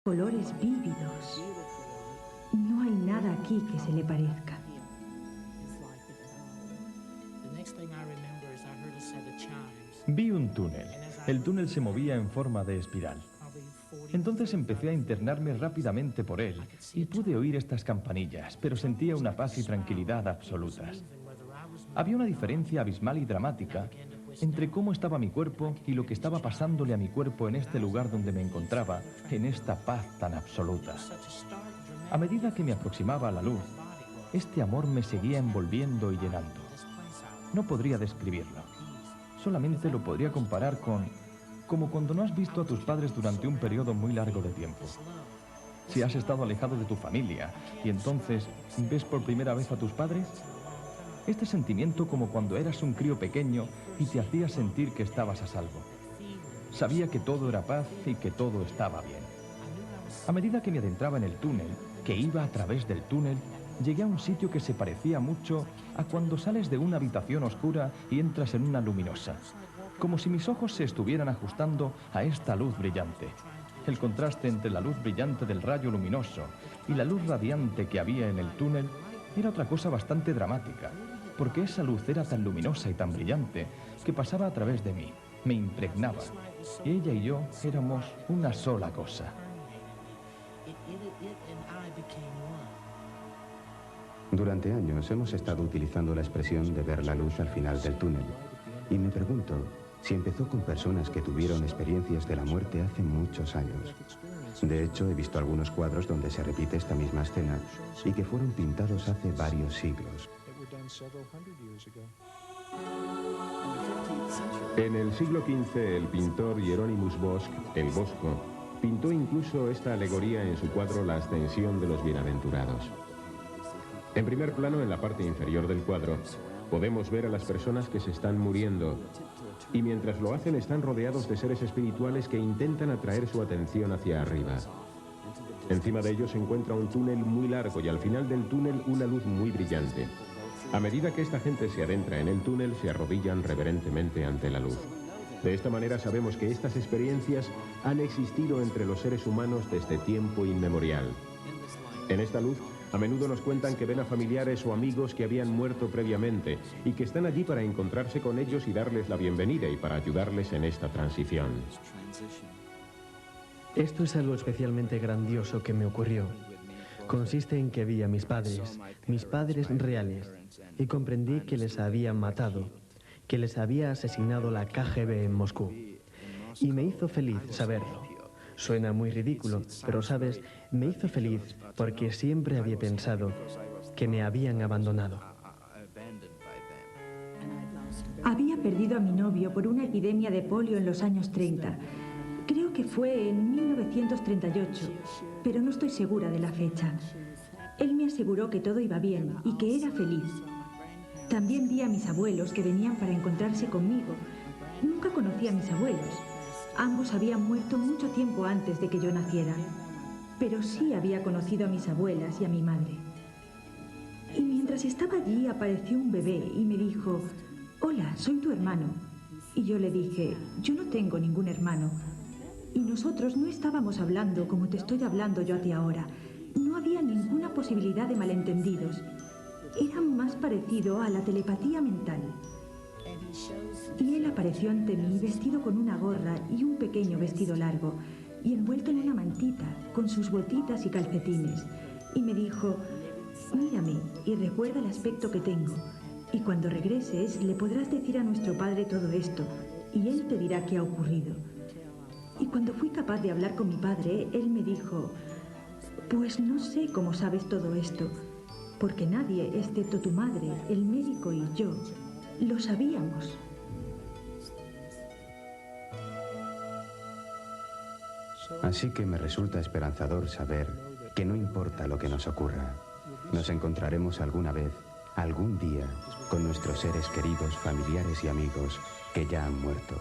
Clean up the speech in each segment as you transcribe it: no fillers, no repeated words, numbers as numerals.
Colores vívidos. No hay nada aquí que se le parezca. Vi un túnel. El túnel se movía en forma de espiral. Entonces empecé a internarme rápidamente por él y pude oír estas campanillas, pero sentía una paz y tranquilidad absolutas. Había una diferencia abismal y dramática entre cómo estaba mi cuerpo y lo que estaba pasándole a mi cuerpo en este lugar donde me encontraba, en esta paz tan absoluta. A medida que me aproximaba a la luz, este amor me seguía envolviendo y llenando. No podría describirlo. Solamente lo podría comparar como cuando no has visto a tus padres durante un periodo muy largo de tiempo. Si has estado alejado de tu familia y entonces ves por primera vez a tus padres, este sentimiento como cuando eras un crío pequeño y te hacía sentir que estabas a salvo. Sabía que todo era paz y que todo estaba bien. A medida que me adentraba en el túnel, que iba a través del túnel, llegué a un sitio que se parecía mucho a cuando sales de una habitación oscura y entras en una luminosa. Como si mis ojos se estuvieran ajustando a esta luz brillante. El contraste entre la luz brillante del rayo luminoso y la luz radiante que había en el túnel era otra cosa bastante dramática, porque esa luz era tan luminosa y tan brillante que pasaba a través de mí, me impregnaba. Ella y yo éramos una sola cosa. Durante años hemos estado utilizando la expresión de ver la luz al final del túnel. Y me pregunto si empezó con personas que tuvieron experiencias de la muerte hace muchos años. De hecho, he visto algunos cuadros donde se repite esta misma escena y que fueron pintados hace varios siglos. En el siglo XV, el pintor Hieronymus Bosch, el Bosco, pintó incluso esta alegoría en su cuadro La Ascensión de los Bienaventurados. En primer plano, en la parte inferior del cuadro, podemos ver a las personas que se están muriendo y mientras lo hacen están rodeados de seres espirituales que intentan atraer su atención hacia arriba. Encima de ellos se encuentra un túnel muy largo y al final del túnel una luz muy brillante. A medida que esta gente se adentra en el túnel, se arrodillan reverentemente ante la luz. De esta manera sabemos que estas experiencias han existido entre los seres humanos desde tiempo inmemorial. En esta luz, a menudo nos cuentan que ven a familiares o amigos que habían muerto previamente y que están allí para encontrarse con ellos y darles la bienvenida y para ayudarles en esta transición. Esto es algo especialmente grandioso que me ocurrió. Consiste en que vi a mis padres reales, y comprendí que les habían matado, que les había asesinado la KGB en Moscú. Y me hizo feliz saberlo. Suena muy ridículo, pero sabes, me hizo feliz porque siempre había pensado que me habían abandonado. Había perdido a mi novio por una epidemia de polio en los años 30. Creo que fue en 1938, pero no estoy segura de la fecha. Él me aseguró que todo iba bien y que era feliz. También vi a mis abuelos que venían para encontrarse conmigo. Nunca conocí a mis abuelos. Ambos habían muerto mucho tiempo antes de que yo naciera. Pero sí había conocido a mis abuelas y a mi madre. Y mientras estaba allí apareció un bebé y me dijo: «Hola, soy tu hermano». Y yo le dije: «Yo no tengo ningún hermano». Y nosotros no estábamos hablando como te estoy hablando yo a ti ahora. No había ninguna posibilidad de malentendidos. Era más parecido a la telepatía mental. Y él apareció ante mí vestido con una gorra y un pequeño vestido largo, y envuelto en una mantita, con sus botitas y calcetines. Y me dijo: «Mírame y recuerda el aspecto que tengo. Y cuando regreses le podrás decir a nuestro padre todo esto, y él te dirá qué ha ocurrido». Y cuando fui capaz de hablar con mi padre, él me dijo: «Pues no sé cómo sabes todo esto, porque nadie, excepto tu madre, el médico y yo, lo sabíamos». Así que me resulta esperanzador saber que no importa lo que nos ocurra, nos encontraremos alguna vez, algún día, con nuestros seres queridos, familiares y amigos que ya han muerto.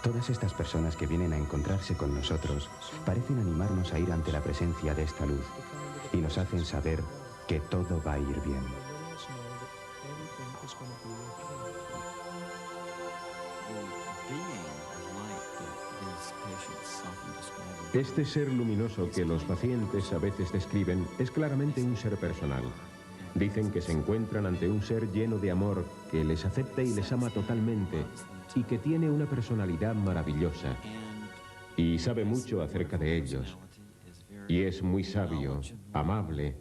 Todas estas personas que vienen a encontrarse con nosotros parecen animarnos a ir ante la presencia de esta luz y nos hacen saber que todo va a ir bien. Being like this patient self-describing Este ser luminoso que los pacientes a veces describen es claramente un ser personal. Dicen que se encuentran ante un ser lleno de amor, que les acepta y les ama totalmente, y que tiene una personalidad maravillosa. Y sabe mucho acerca de ellos. Y es muy sabio, amable,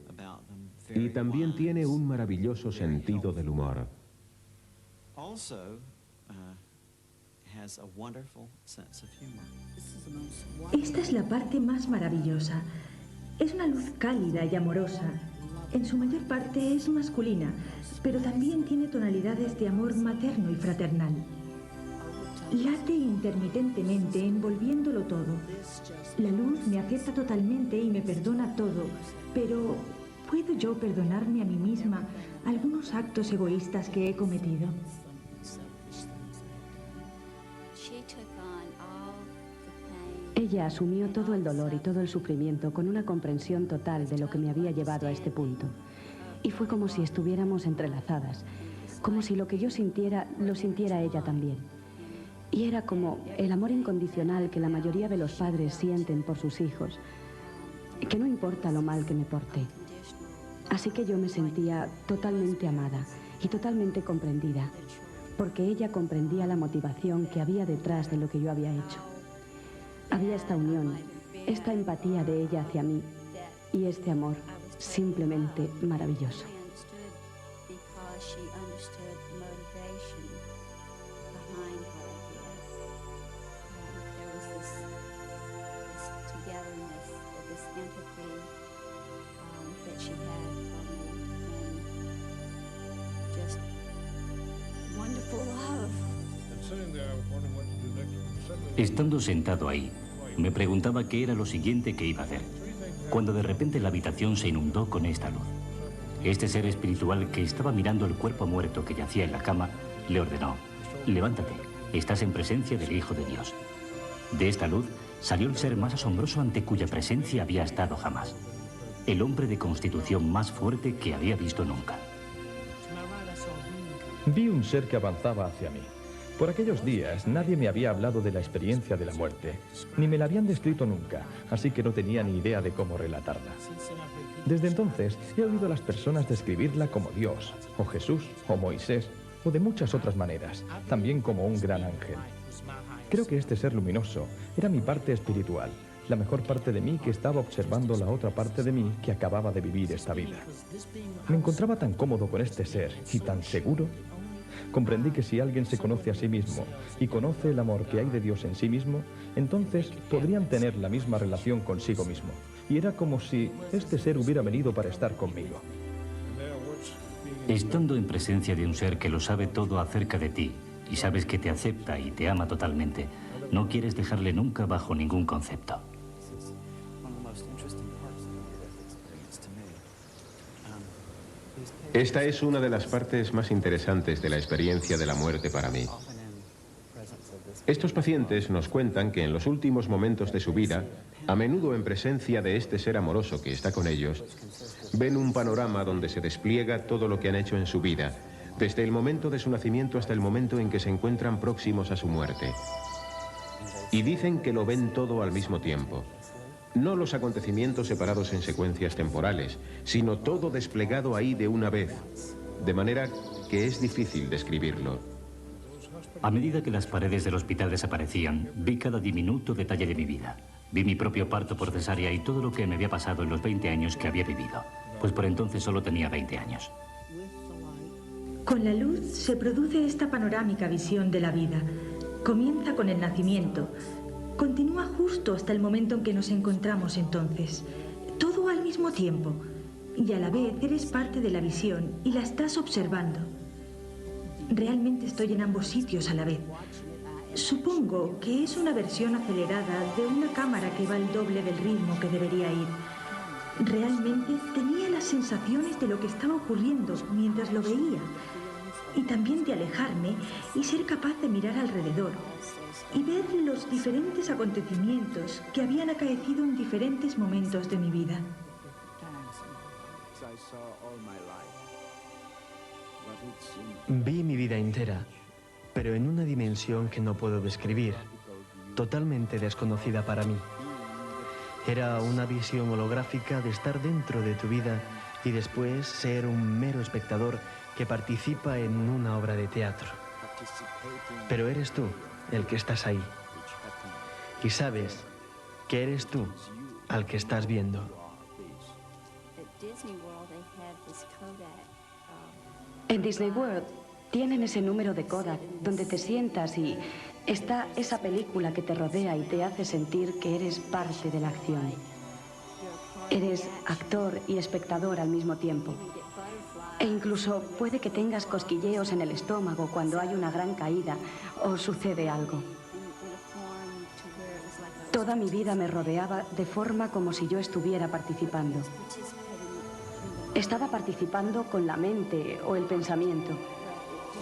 y también tiene un maravilloso sentido del humor. Esta es la parte más maravillosa. Es una luz cálida y amorosa. En su mayor parte es masculina, pero también tiene tonalidades de amor materno y fraternal. Late intermitentemente, envolviéndolo todo. La luz me acepta totalmente y me perdona todo, pero ¿puedo yo perdonarme a mí misma algunos actos egoístas que he cometido? Ella asumió todo el dolor y todo el sufrimiento con una comprensión total de lo que me había llevado a este punto. Y fue como si estuviéramos entrelazadas, como si lo que yo sintiera, lo sintiera ella también. Y era como el amor incondicional que la mayoría de los padres sienten por sus hijos, que no importa lo mal que me porté. Así que yo me sentía totalmente amada y totalmente comprendida, porque ella comprendía la motivación que había detrás de lo que yo había hecho. Había esta unión, esta empatía de ella hacia mí y este amor simplemente maravilloso. Estando sentado ahí, me preguntaba qué era lo siguiente que iba a hacer, cuando de repente la habitación se inundó con esta luz. Este ser espiritual que estaba mirando el cuerpo muerto que yacía en la cama, le ordenó: levántate, estás en presencia del Hijo de Dios. De esta luz salió el ser más asombroso ante cuya presencia había estado jamás. El hombre de constitución más fuerte que había visto nunca. Vi un ser que avanzaba hacia mí. Por aquellos días nadie me había hablado de la experiencia de la muerte, ni me la habían descrito nunca, así que no tenía ni idea de cómo relatarla. Desde entonces he oído a las personas describirla como Dios, o Jesús, o Moisés, o de muchas otras maneras, también como un gran ángel. Creo que este ser luminoso era mi parte espiritual, la mejor parte de mí que estaba observando la otra parte de mí que acababa de vivir esta vida. Me encontraba tan cómodo con este ser y tan seguro. Comprendí que si alguien se conoce a sí mismo y conoce el amor que hay de Dios en sí mismo, entonces podrían tener la misma relación consigo mismo. Y era como si este ser hubiera venido para estar conmigo. Estando en presencia de un ser que lo sabe todo acerca de ti y sabes que te acepta y te ama totalmente, no quieres dejarle nunca bajo ningún concepto. Esta es una de las partes más interesantes de la experiencia de la muerte para mí. Estos pacientes nos cuentan que en los últimos momentos de su vida, a menudo en presencia de este ser amoroso que está con ellos, ven un panorama donde se despliega todo lo que han hecho en su vida, desde el momento de su nacimiento hasta el momento en que se encuentran próximos a su muerte. Y dicen que lo ven todo al mismo tiempo. No los acontecimientos separados en secuencias temporales, sino todo desplegado ahí de una vez, de manera que es difícil describirlo. A medida que las paredes del hospital desaparecían, vi cada diminuto detalle de mi vida. Vi mi propio parto por cesárea y todo lo que me había pasado en los 20 años que había vivido, pues por entonces solo tenía 20 años. Con la luz se produce esta panorámica visión de la vida. Comienza con el nacimiento. Continúa justo hasta el momento en que nos encontramos entonces. Todo al mismo tiempo. Y a la vez eres parte de la visión y la estás observando. Realmente estoy en ambos sitios a la vez. Supongo que es una versión acelerada de una cámara que va al doble del ritmo que debería ir. Realmente tenía las sensaciones de lo que estaba ocurriendo mientras lo veía. Y también de alejarme y ser capaz de mirar alrededor y ver los diferentes acontecimientos que habían acaecido en diferentes momentos de mi vida. Vi mi vida entera, pero en una dimensión que no puedo describir, totalmente desconocida para mí. Era una visión holográfica de estar dentro de tu vida y después ser un mero espectador que participa en una obra de teatro. Pero eres tú el que estás ahí. Y sabes que eres tú al que estás viendo. En Disney World tienen ese número de Kodak donde te sientas y está esa película que te rodea y te hace sentir que eres parte de la acción. Eres actor y espectador al mismo tiempo. E incluso puede que tengas cosquilleos en el estómago cuando hay una gran caída o sucede algo. Toda mi vida me rodeaba de forma como si yo estuviera participando. Estaba participando con la mente o el pensamiento,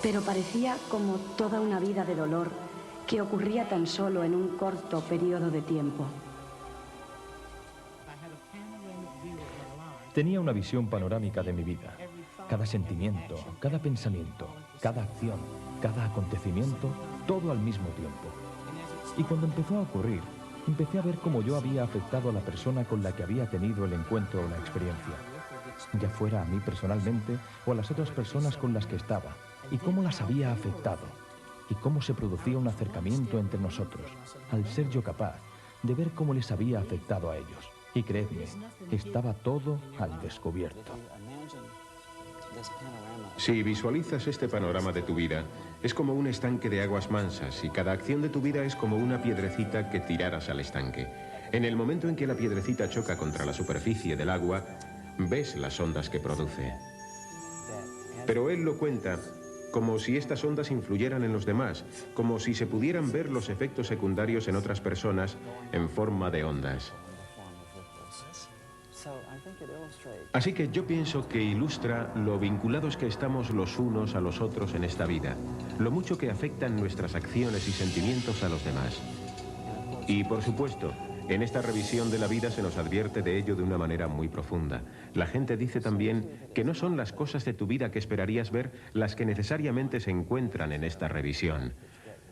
pero parecía como toda una vida de dolor que ocurría tan solo en un corto periodo de tiempo. Tenía una visión panorámica de mi vida. Cada sentimiento, cada pensamiento, cada acción, cada acontecimiento, todo al mismo tiempo. Y cuando empezó a ocurrir, empecé a ver cómo yo había afectado a la persona con la que había tenido el encuentro o la experiencia, ya fuera a mí personalmente o a las otras personas con las que estaba, y cómo las había afectado, y cómo se producía un acercamiento entre nosotros, al ser yo capaz de ver cómo les había afectado a ellos. Y creedme, estaba todo al descubierto. Si visualizas este panorama de tu vida, es como un estanque de aguas mansas y cada acción de tu vida es como una piedrecita que tiraras al estanque. En el momento en que la piedrecita choca contra la superficie del agua, ves las ondas que produce. Pero él lo cuenta como si estas ondas influyeran en los demás, como si se pudieran ver los efectos secundarios en otras personas en forma de ondas. Así que yo pienso que ilustra lo vinculados que estamos los unos a los otros en esta vida, lo mucho que afectan nuestras acciones y sentimientos a los demás. Y por supuesto, en esta revisión de la vida se nos advierte de ello de una manera muy profunda. La gente dice también que no son las cosas de tu vida que esperarías ver las que necesariamente se encuentran en esta revisión.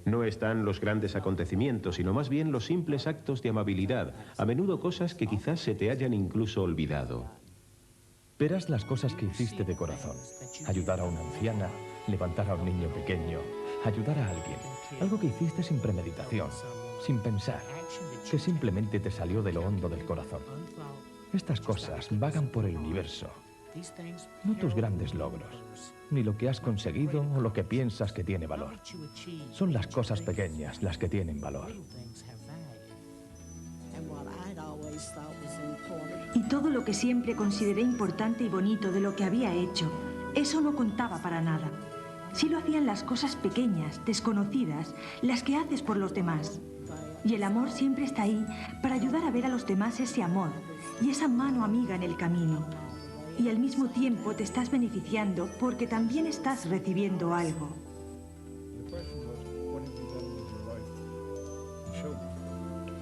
No están los grandes acontecimientos, sino más bien los simples actos de amabilidad, a menudo cosas que quizás se te hayan incluso olvidado. Verás las cosas que hiciste de corazón. Ayudar a una anciana, levantar a un niño pequeño, ayudar a alguien. Algo que hiciste sin premeditación, sin pensar, que simplemente te salió de lo hondo del corazón. Estas cosas vagan por el universo. No tus grandes logros, ni lo que has conseguido o lo que piensas que tiene valor. Son las cosas pequeñas las que tienen valor. Y todo lo que siempre consideré importante y bonito de lo que había hecho, eso no contaba para nada. Sí lo hacían las cosas pequeñas, desconocidas, las que haces por los demás. Y el amor siempre está ahí para ayudar a ver a los demás ese amor y esa mano amiga en el camino. Y al mismo tiempo te estás beneficiando porque también estás recibiendo algo.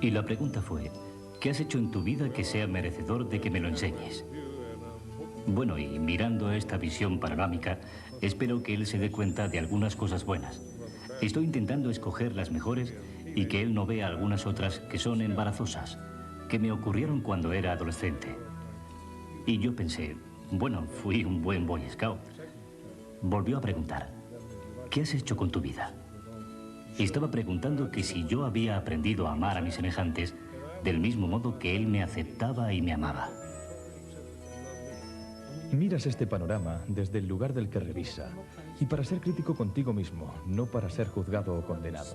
Y la pregunta fue, ¿qué has hecho en tu vida que sea merecedor de que me lo enseñes? Bueno, y mirando esta visión panorámica, espero que él se dé cuenta de algunas cosas buenas. Estoy intentando escoger las mejores y que él no vea algunas otras que son embarazosas, que me ocurrieron cuando era adolescente. Y yo pensé, bueno, fui un buen Boy Scout. Volvió a preguntar, ¿qué has hecho con tu vida? Estaba preguntando que si yo había aprendido a amar a mis semejantes del mismo modo que él me aceptaba y me amaba. Miras este panorama desde el lugar del que revisa, y para ser crítico contigo mismo, no para ser juzgado o condenado.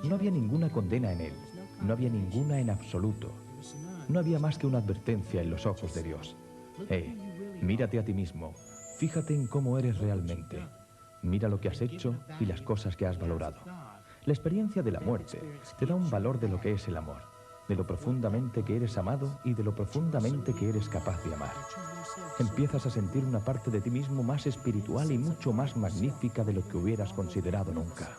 No había ninguna condena en él, no había ninguna en absoluto. No había más que una advertencia en los ojos de Dios. Mírate a ti mismo, fíjate en cómo eres realmente. Mira lo que has hecho y las cosas que has valorado. La experiencia de la muerte te da un valor de lo que es el amor, de lo profundamente que eres amado y de lo profundamente que eres capaz de amar. Empiezas a sentir una parte de ti mismo más espiritual y mucho más magnífica de lo que hubieras considerado nunca.